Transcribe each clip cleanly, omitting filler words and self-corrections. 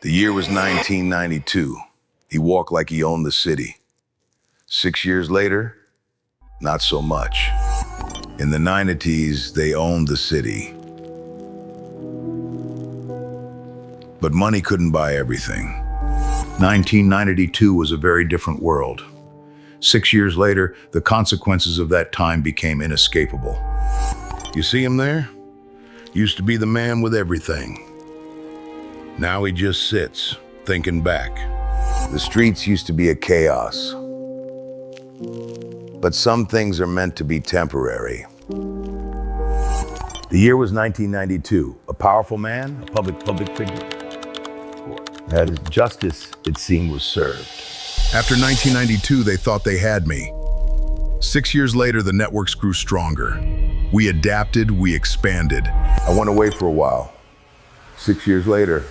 The year was 1992. He walked like he owned the city. 6 years later, not so much. In the 90s, they owned the city. But money couldn't buy everything. 1992 was a very different world. 6 years later, the consequences of that time became inescapable. You see him there? Used to be the man with everything. Now he just sits, thinking back. The streets used to be a chaos. But some things are meant to be temporary. The year was 1992. A powerful man, a public figure. That justice, it seemed, was served. After 1992, they thought they had me. 6 years later, the networks grew stronger. We adapted, we expanded. I went away for a while. 6 years later,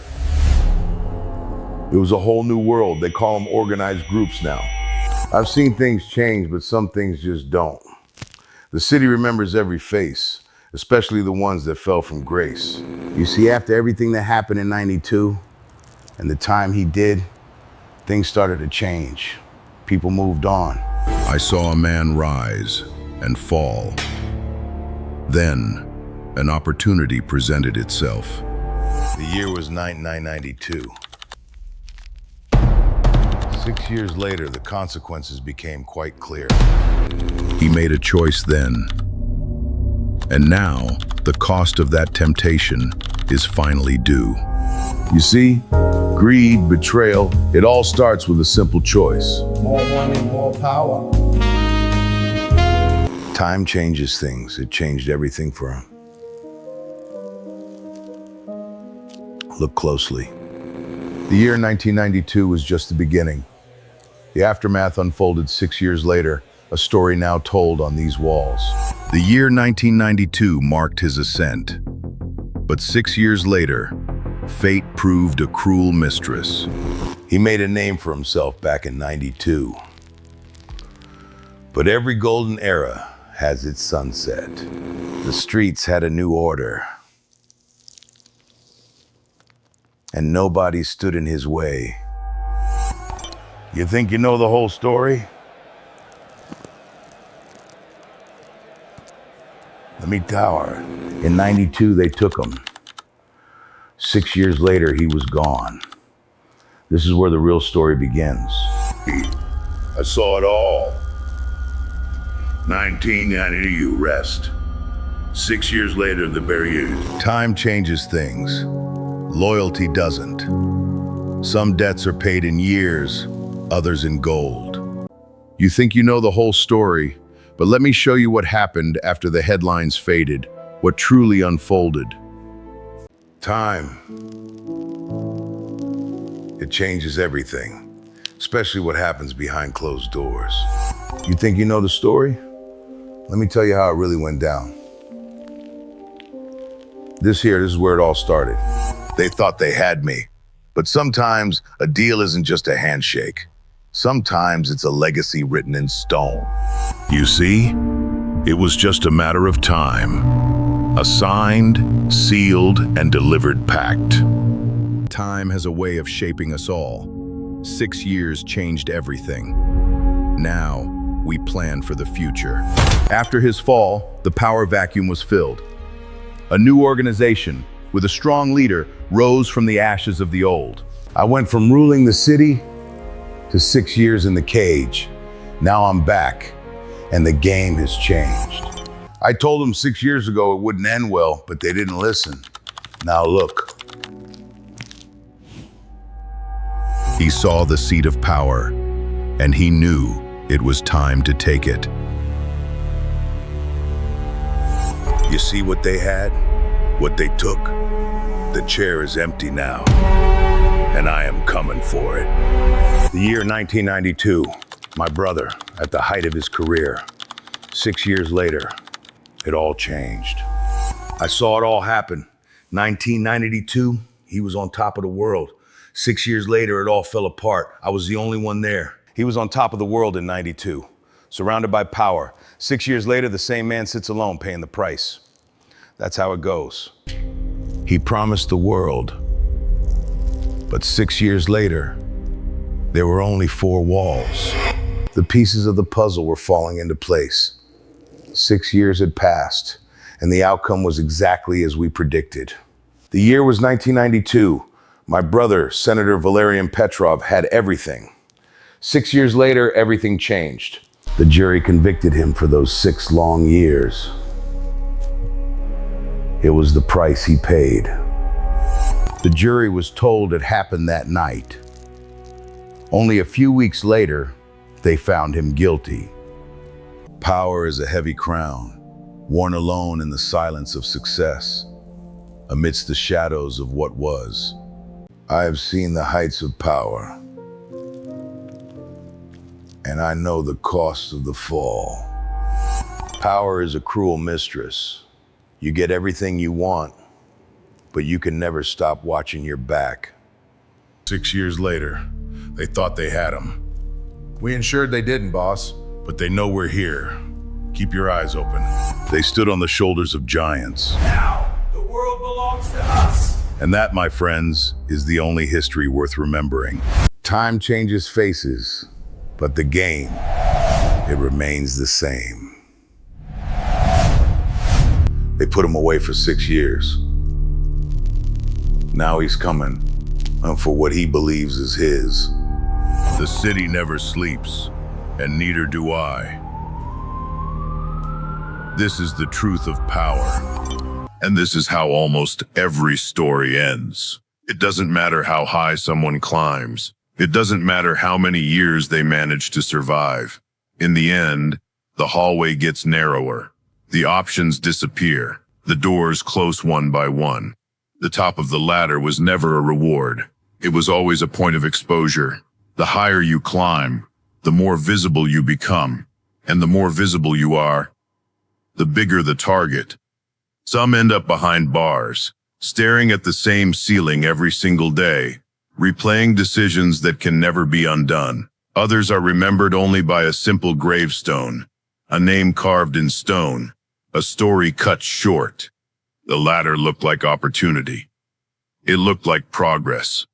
it was a whole new world. They call them organized groups now. I've seen things change, but some things just don't. The city remembers every face, especially the ones that fell from grace. You see, after everything that happened in 92 and the time he did, things started to change. People moved on. I saw a man rise and fall. Then, an opportunity presented itself. The year was 1992. 6 years later, the consequences became quite clear. He made a choice then. And now, the cost of that temptation is finally due. You see, greed, betrayal, it all starts with a simple choice. More money, more power. Time changes things. It changed everything for him. Look closely. The year 1992 was just the beginning. The aftermath unfolded 6 years later, a story now told on these walls. The year 1992 marked his ascent. But 6 years later, fate proved a cruel mistress. He made a name for himself back in 92. But every golden era has its sunset. The streets had a new order. And nobody stood in his way. You think you know the whole story? Let me tell her. In 92, they took him. 6 years later, he was gone. This is where the real story begins. I saw it all. 1990, you rest. 6 years later, the barrier. Time changes things. Loyalty doesn't. Some debts are paid in years, others in gold. You think you know the whole story, but let me show you what happened after the headlines faded, what truly unfolded. Time. It changes everything, especially what happens behind closed doors. You think you know the story? Let me tell you how it really went down. This is where it all started. They thought they had me, but sometimes a deal isn't just a handshake. Sometimes it's a legacy written in stone. You see, it was just a matter of time. A signed, sealed, and delivered pact. Time has a way of shaping us all. 6 years changed everything. Now, we plan for the future. After his fall, the power vacuum was filled. A new organization, with a strong leader, rose from the ashes of the old. I went from ruling the city to 6 years in the cage. Now I'm back, and the game has changed. I told them 6 years ago it wouldn't end well, but they didn't listen. Now look. He saw the seat of power, and he knew it was time to take it. You see what they had? What they took? The chair is empty now, and I am coming for it. The year 1992, my brother, at the height of his career. 6 years later, it all changed. I saw it all happen. 1992, he was on top of the world. 6 years later, it all fell apart. I was the only one there. He was on top of the world in 92, surrounded by power. 6 years later, the same man sits alone paying the price. That's how it goes. He promised the world, But 6 years later, there were only 4 walls. The pieces of the puzzle were falling into place. 6 years had passed, and the outcome was exactly as we predicted. The year was 1992. My brother, Senator Valerian Petrov, had everything. 6 years later, everything changed. The jury convicted him for those 6 long years. It was the price he paid. The jury was told it happened that night. Only a few weeks later, they found him guilty. Power is a heavy crown, worn alone in the silence of success, amidst the shadows of what was. I have seen the heights of power, and I know the cost of the fall. Power is a cruel mistress. You get everything you want, but you can never stop watching your back. 6 years later, they thought they had him. We ensured they didn't, boss. But they know we're here. Keep your eyes open. They stood on the shoulders of giants. Now, the world belongs to us. And that, my friends, is the only history worth remembering. Time changes faces, but the game, it remains the same. They put him away for 6 years. Now he's coming for what he believes is his. The city never sleeps, and neither do I. This is the truth of power. And this is how almost every story ends. It doesn't matter how high someone climbs. It doesn't matter how many years they manage to survive. In the end, the hallway gets narrower. The options disappear. The doors close one by one. The top of the ladder was never a reward. It was always a point of exposure. The higher you climb, the more visible you become. And the more visible you are, the bigger the target. Some end up behind bars, staring at the same ceiling every single day, replaying decisions that can never be undone. Others are remembered only by a simple gravestone, a name carved in stone, a story cut short. The latter looked like opportunity. It looked like progress.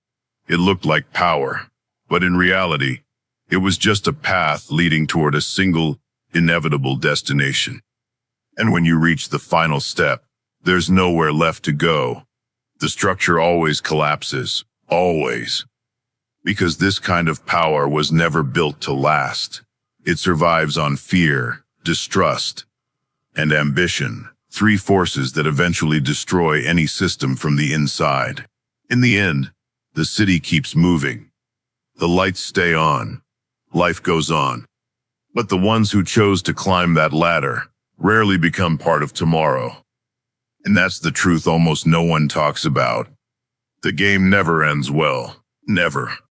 It looked like power. But in reality, it was just a path leading toward a single, inevitable destination. And when you reach the final step, there's nowhere left to go. The structure always collapses. Always. Because this kind of power was never built to last. It survives on fear, distrust, and ambition, 3 forces that eventually destroy any system from the inside. In the end, the city keeps moving. The lights stay on. Life goes on. But the ones who chose to climb that ladder rarely become part of tomorrow. And that's the truth almost no one talks about. The game never ends well. Never.